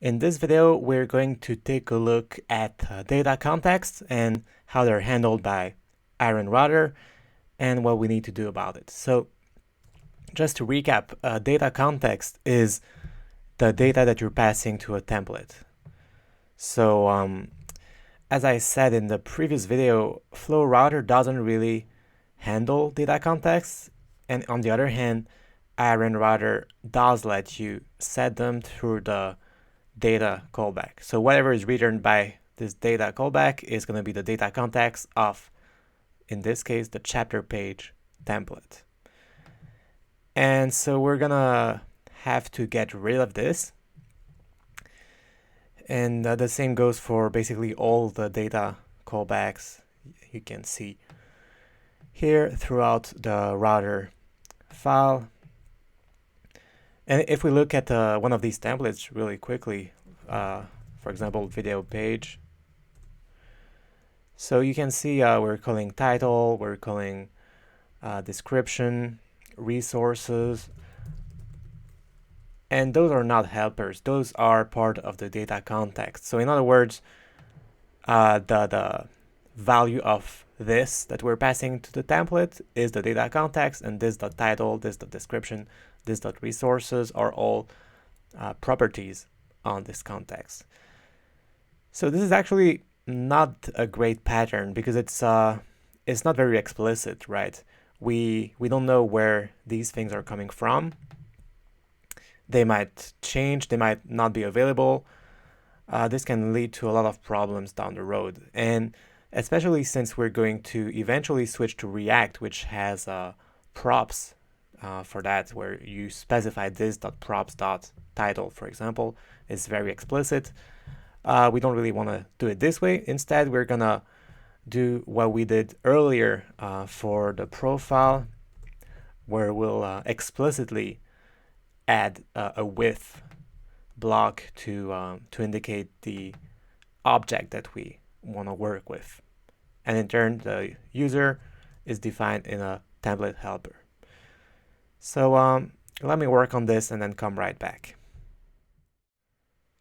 In this video, we're going to take a look at data contexts and how they're handled by Iron Router and what we need to do about it. So just to recap, data context is the data that you're passing to a template. So as I said in the previous video, FlowRouter doesn't really handle data contexts, and on the other hand, Iron Router does let you set them through the data callback. So whatever is returned by this data callback is going to be the data context of, in this case, the chapter page template. And so we're going to have to get rid of this. And the same goes for basically all the data callbacks you can see here throughout the router file. And if we look at one of these templates really quickly, for example, video page. So you can see we're calling title, we're calling description, resources, and those are not helpers. Those are part of the data context. So in other words, the value of this that we're passing to the template is the data context, and this dot title, this dot description, this dot resources are all properties on this context. So this is actually not a great pattern because it's not very explicit, right? We don't know where these things are coming from. They might change, they might not be available. This can lead to a lot of problems down the road, and especially since we're going to eventually switch to React, which has props for that, where you specify this.props.title, for example, is very explicit. We don't really want to do it this way. Instead, we're gonna do what we did earlier for the profile, where we'll explicitly add a with block to indicate the object that we want to work with. And in turn, the user is defined in a template helper. So let me work on this and then come right back.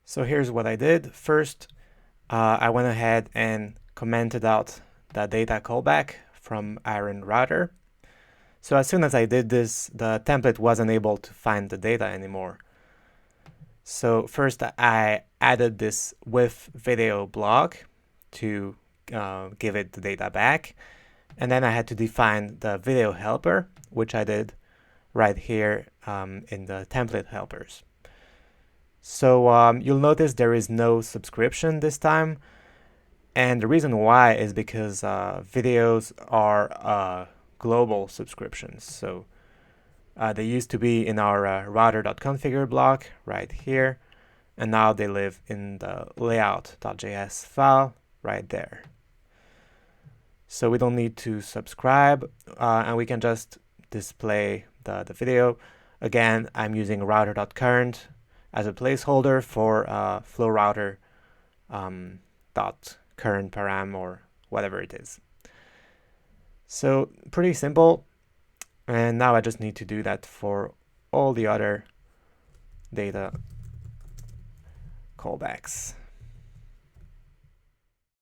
So here's what I did. First, I went ahead and commented out the data callback from Iron Router. So as soon as I did this, the template wasn't able to find the data anymore. So first I added this with video block to give it the data back. And then I had to define the video helper, which I did right here in the template helpers. So you'll notice there is no subscription this time. And the reason why is because videos are global subscriptions. So they used to be in our router.configure block right here. And now they live in the layout.js file right there. So we don't need to subscribe, and we can just display the video. Again, I'm using router.current as a placeholder for FlowRouter .current param or whatever it is. So pretty simple. And now I just need to do that for all the other data callbacks.